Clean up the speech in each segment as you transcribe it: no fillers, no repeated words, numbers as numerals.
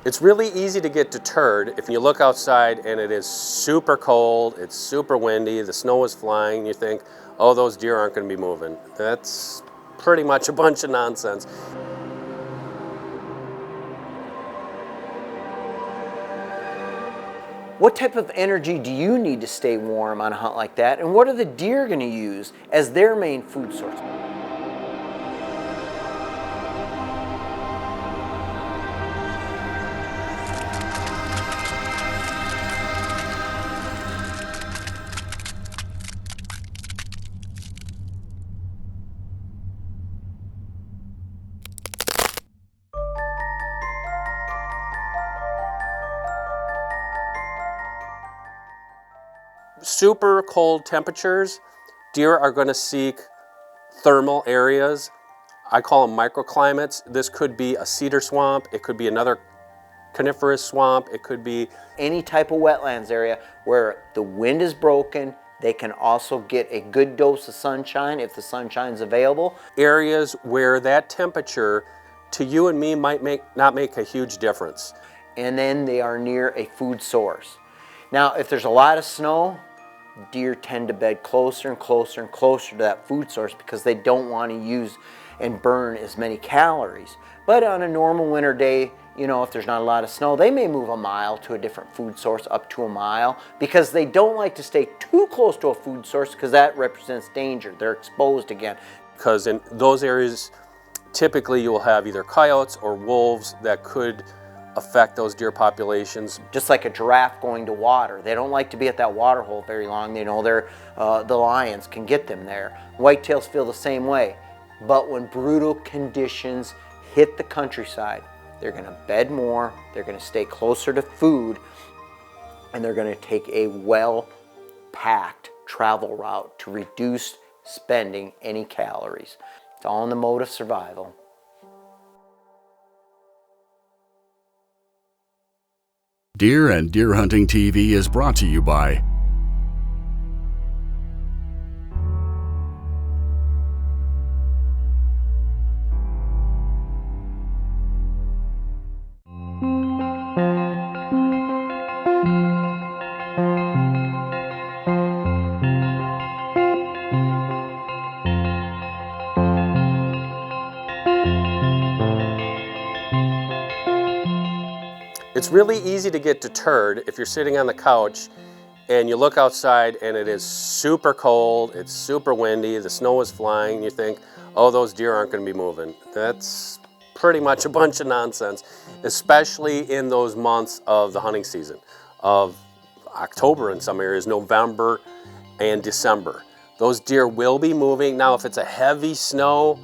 It's really easy to get deterred if you look outside and it is super cold, it's super windy, the snow is flying, you think, oh, those deer aren't going to be moving. That's pretty much a bunch of nonsense. What type of energy do you need to stay warm on a hunt like that? And what are the deer going to use as their main food source? Super cold temperatures, deer are going to seek thermal areas. I call them microclimates. This could be a cedar swamp, it could be another coniferous swamp, it could be any type of wetlands area where the wind is broken. They can also get a good dose of sunshine if the sunshine is available. Areas where that temperature to you and me might not make a huge difference. And then they are near a food source. Now, if there's a lot of snow, deer tend to bed closer and closer and closer to that food source because they don't want to use and burn as many calories. But on a normal winter day, you know, if there's not a lot of snow, they may move a mile to a different food source, up to a mile, because they don't like to stay too close to a food source because that represents danger. They're exposed again. Because in those areas, typically you will have either coyotes or wolves that could affect those deer populations. Just like a giraffe going to water. They don't like to be at that water hole very long. They know the lions can get them there. Whitetails feel the same way. But when brutal conditions hit the countryside, they're going to bed more, they're going to stay closer to food, and they're going to take a well-packed travel route to reduce spending any calories. It's all in the mode of survival. Deer and Deer Hunting TV is brought to you by It's really easy to get deterred if you're sitting on the couch and you look outside and it is super cold, it's super windy, the snow is flying, you think, oh, those deer aren't going to be moving. That's pretty much a bunch of nonsense, especially in those months of the hunting season, of October in some areas, November and December. Those deer will be moving. Now, if it's a heavy snow,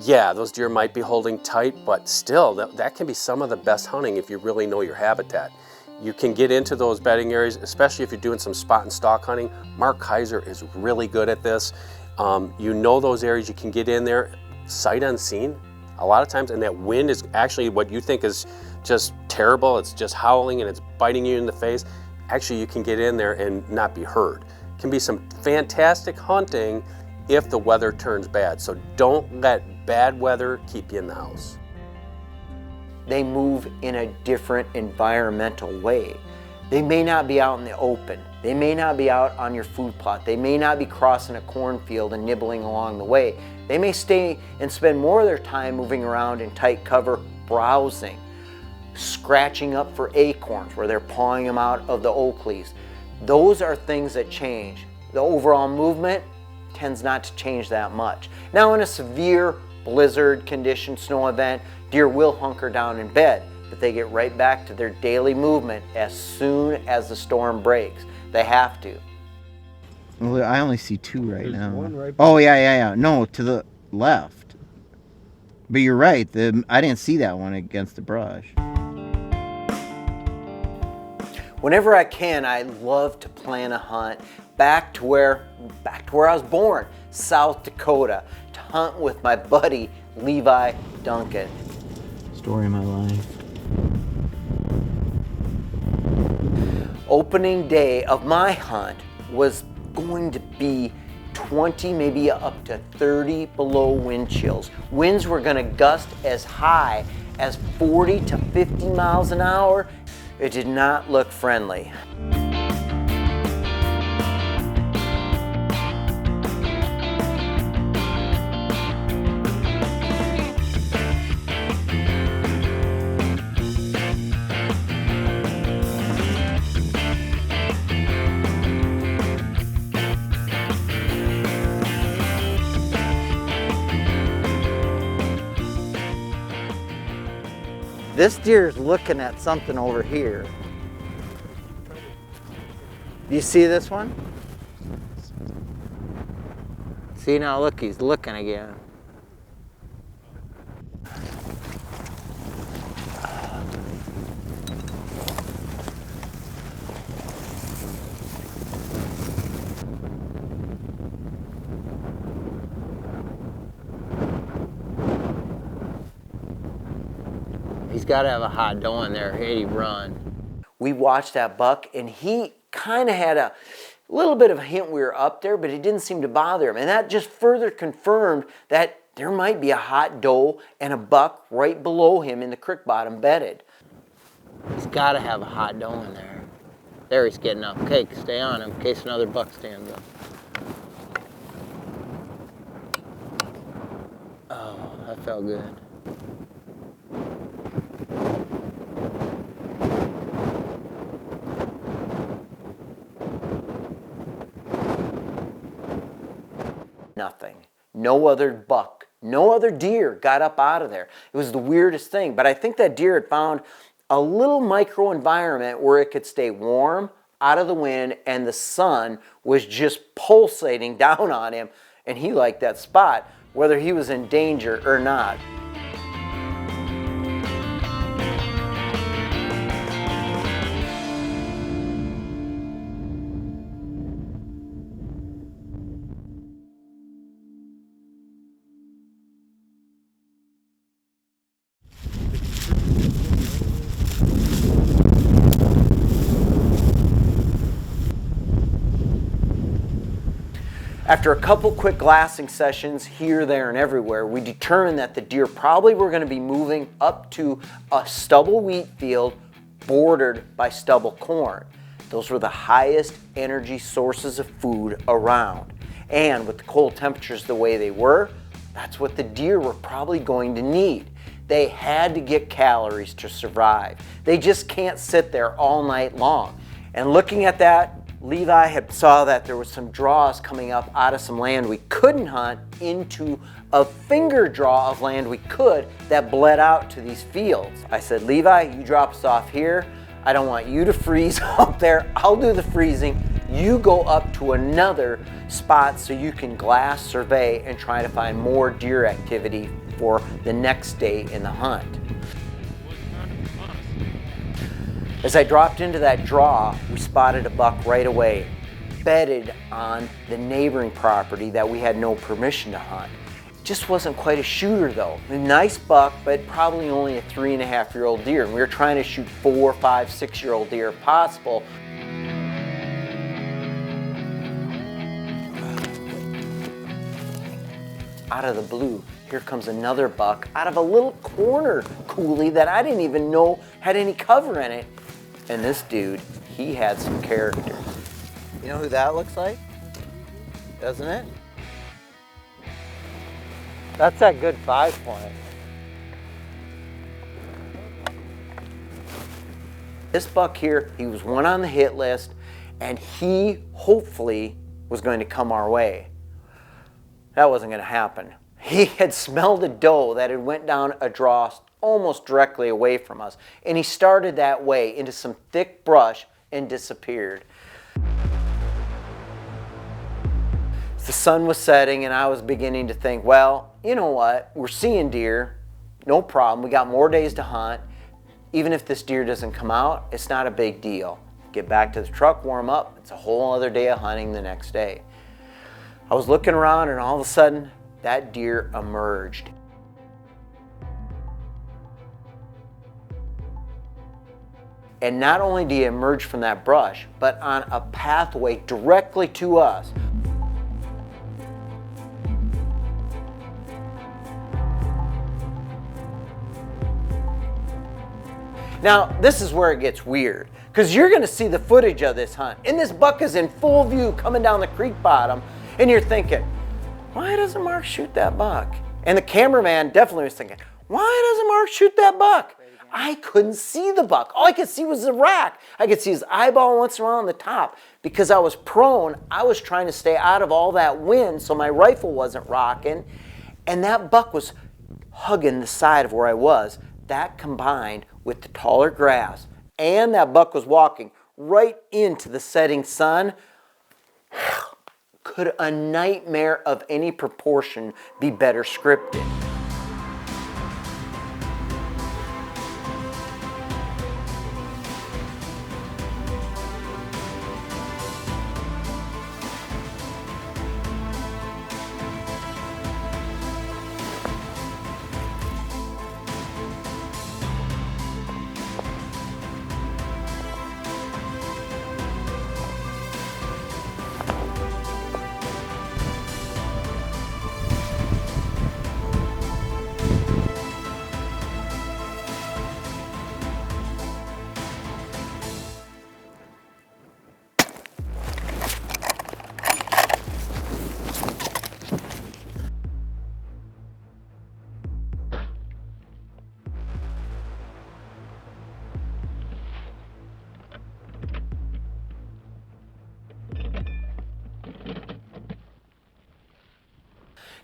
yeah, those deer might be holding tight, but still, that can be some of the best hunting if you really know your habitat. You can get into those bedding areas, especially if you're doing some spot and stalk hunting. Mark Kayser is really good at this. You know those areas, you can get in there sight unseen a lot of times, and that wind is actually what you think is just terrible. It's just howling and it's biting you in the face. Actually, you can get in there and not be heard. It can be some fantastic hunting if the weather turns bad. So don't let bad weather keep you in the house. They move in a different environmental way. They may not be out in the open. They may not be out on your food plot. They may not be crossing a cornfield and nibbling along the way. They may stay and spend more of their time moving around in tight cover, browsing, scratching up for acorns where they're pawing them out of the oak leaves. Those are things that change. The overall movement tends not to change that much. Now, in a severe blizzard condition, snow event, deer will hunker down in bed, but they get right back to their daily movement as soon as the storm breaks. They have to. Well, I only see two right There's now. one right Oh, yeah. No, to the left. But you're right. I didn't see that one against the brush. Whenever I can, I love to plan a hunt back to where I was born, South Dakota, to hunt with my buddy Levi Duncan. Story of my life. Opening day of my hunt was going to be 20, maybe up to 30 below wind chills. Winds were going to gust as high as 40 to 50 miles an hour. It did not look friendly. This deer is looking at something over here. Do you see this one? See, now look, he's looking again. He's got to have a hot doe in there, he'd run. We watched that buck, and he kind of had a little bit of a hint we were up there, but it didn't seem to bother him. And that just further confirmed that there might be a hot doe and a buck right below him in the creek bottom bedded. He's got to have a hot doe in there. There, he's getting up. Okay, stay on him in case another buck stands up. Oh, that felt good. Nothing. No other buck, no other deer got up out of there. It was the weirdest thing, but I think that deer had found a little micro environment where it could stay warm, out of the wind, and the sun was just pulsating down on him, and he liked that spot, whether he was in danger or not. After a couple quick glassing sessions here, there, and everywhere, we determined that the deer probably were going to be moving up to a stubble wheat field bordered by stubble corn. Those were the highest energy sources of food around. And with the cold temperatures the way they were, that's what the deer were probably going to need. They had to get calories to survive. They just can't sit there all night long. And looking at that, Levi had saw that there was some draws coming up out of some land we couldn't hunt into a finger draw of land we could that bled out to these fields. I said, Levi, you drop us off here. I don't want you to freeze up there. I'll do the freezing. You go up to another spot so you can glass, survey, and try to find more deer activity for the next day in the hunt. As I dropped into that draw, we spotted a buck right away, bedded on the neighboring property that we had no permission to hunt. Just wasn't quite a shooter though. A nice buck, but probably only a 3.5-year-old deer. And we were trying to shoot 4, 5, 6-year-old deer if possible. Out of the blue, here comes another buck out of a little corner coulee that I didn't even know had any cover in it. And this dude, he had some character. You know who that looks like? Doesn't it? That's that good 5-point. This buck here, he was one on the hit list, and he hopefully was going to come our way. That wasn't going to happen. He had smelled a doe that had went down a draw almost directly away from us, and he started that way into some thick brush and disappeared. The sun was setting, and I was beginning to think, well, you know what, we're seeing deer, no problem, we got more days to hunt. Even if this deer doesn't come out, it's not a big deal. Get back to the truck, warm up, it's a whole other day of hunting the next day. I was looking around, and all of a sudden, that deer emerged. And not only did he emerge from that brush, but on a pathway directly to us. Now, this is where it gets weird, because you're gonna see the footage of this hunt, and this buck is in full view coming down the creek bottom, and you're thinking, why doesn't Mark shoot that buck? And the cameraman definitely was thinking, why doesn't Mark shoot that buck? I couldn't see the buck. All I could see was the rack. I could see his eyeball once in a while on the top. Because I was prone, I was trying to stay out of all that wind so my rifle wasn't rocking. And that buck was hugging the side of where I was. That combined with the taller grass, and that buck was walking right into the setting sun. Could a nightmare of any proportion be better scripted?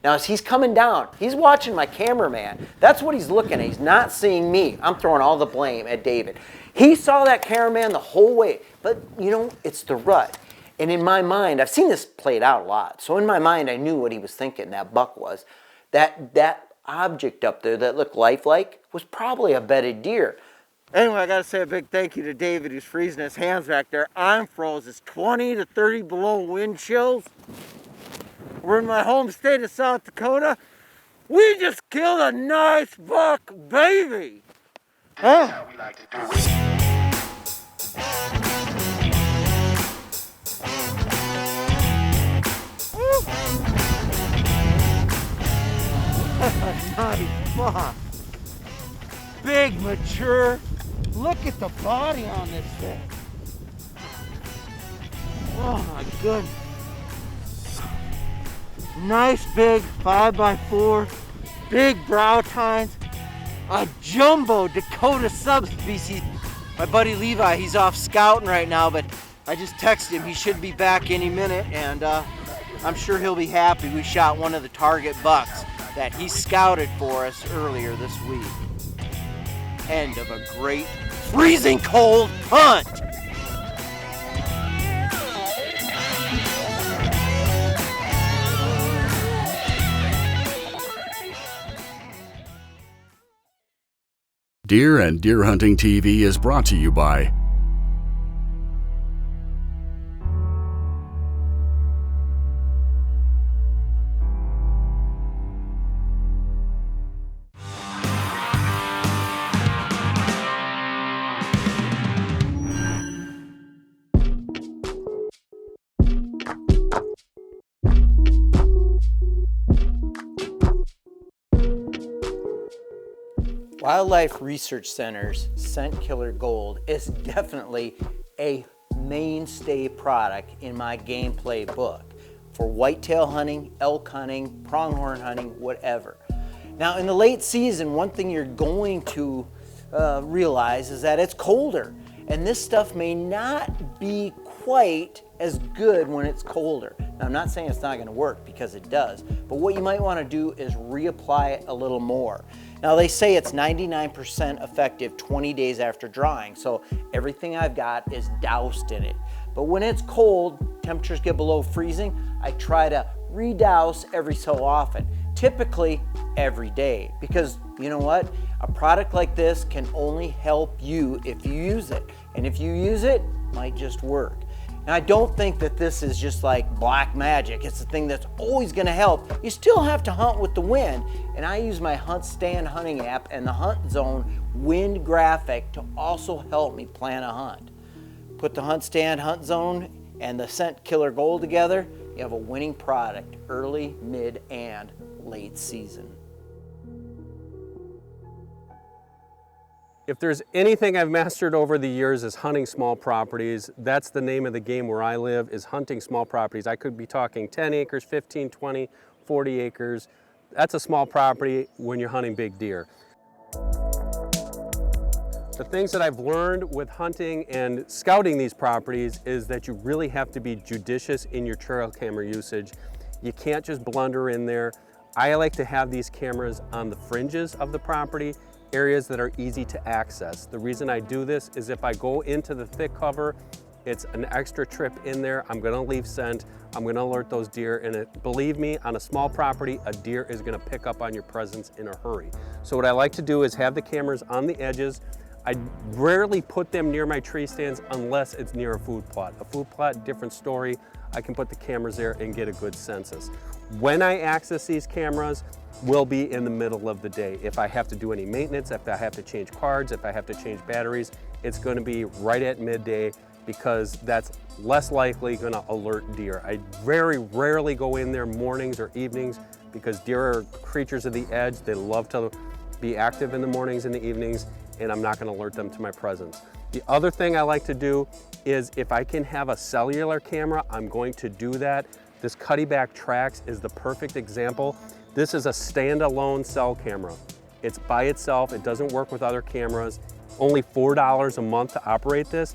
Now, as he's coming down, he's watching my cameraman. That's what he's looking at. He's not seeing me. I'm throwing all the blame at David. He saw that cameraman the whole way. But, you know, it's the rut. And in my mind, I've seen this played out a lot. So in my mind, I knew what he was thinking, that buck was. That object up there that looked lifelike was probably a bedded deer. Anyway, I gotta say a big thank you to David, who's freezing his hands back there. I'm froze. It's 20 to 30 below wind chills. We're in my home state of South Dakota. We just killed a nice buck baby. Huh? Nice buck. Big, mature. Look at the body on this thing. Oh my goodness. Nice big 5x4, big brow tines, a jumbo Dakota subspecies. My buddy Levi, he's off scouting right now, but I just texted him. He should be back any minute, and I'm sure he'll be happy. We shot one of the target bucks that he scouted for us earlier this week. End of a great freezing cold hunt. Deer and Deer Hunting TV is brought to you by Wildlife Research Center's Scent Killer Gold is definitely a mainstay product in my gameplay book for whitetail hunting, elk hunting, pronghorn hunting, whatever. Now in the late season, one thing you're going to realize is that it's colder, and this stuff may not be quite as good when it's colder. Now, I'm not saying it's not going to work, because it does, but what you might want to do is reapply it a little more. Now they say it's 99% effective 20 days after drying, so everything I've got is doused in it. But when it's cold, temperatures get below freezing, I try to redouse every so often, typically every day, because you know what? A product like this can only help you if you use it, and if you use it, it might just work. And I don't think that this is just like black magic. It's the thing that's always gonna help. You still have to hunt with the wind. And I use my Hunt Stand hunting app and the Hunt Zone wind graphic to also help me plan a hunt. Put the Hunt Stand, Hunt Zone, and the Scent Killer Gold together, you have a winning product early, mid, and late season. If there's anything I've mastered over the years is hunting small properties. That's the name of the game where I live, is hunting small properties. I could be talking 10 acres, 15, 20, 40 acres. That's a small property when you're hunting big deer. The things that I've learned with hunting and scouting these properties is that you really have to be judicious in your trail camera usage. You can't just blunder in there. I like to have these cameras on the fringes of the property, areas that are easy to access. The reason I do this is if I go into the thick cover, it's an extra trip in there. I'm gonna leave scent. I'm gonna alert those deer, and believe me, on a small property, a deer is gonna pick up on your presence in a hurry. So what I like to do is have the cameras on the edges. I rarely put them near my tree stands unless it's near a food plot. A food plot, different story. I can put the cameras there and get a good census. When I access these cameras, will be in the middle of the day. If I have to do any maintenance, if I have to change cards, if I have to change batteries, it's gonna be right at midday, because that's less likely gonna alert deer. I very rarely go in there mornings or evenings, because deer are creatures of the edge. They love to be active in the mornings and the evenings, and I'm not gonna alert them to my presence. The other thing I like to do is if I can have a cellular camera, I'm going to do that. This Cuddyback Trax is the perfect example. This is a standalone cell camera. It's by itself, it doesn't work with other cameras. Only $4 a month to operate this.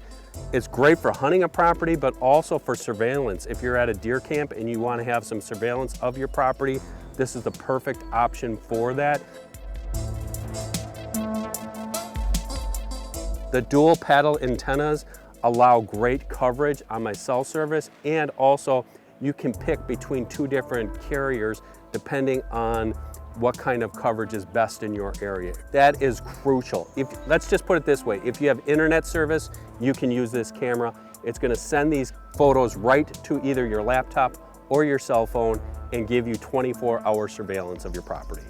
It's great for hunting a property, but also for surveillance. If you're at a deer camp and you want to have some surveillance of your property, this is the perfect option for that. The dual paddle antennas allow great coverage on my cell service, and also you can pick between two different carriers depending on what kind of coverage is best in your area. That is crucial. Let's just put it this way, if you have internet service, you can use this camera. It's gonna send these photos right to either your laptop or your cell phone and give you 24-hour surveillance of your property.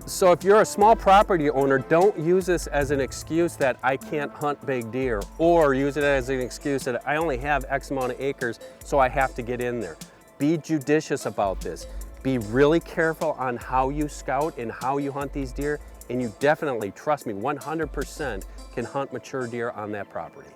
So if you're a small property owner, don't use this as an excuse that I can't hunt big deer, or use it as an excuse that I only have X amount of acres, so I have to get in there. Be judicious about this. Be really careful on how you scout and how you hunt these deer, and you definitely, trust me, 100% can hunt mature deer on that property.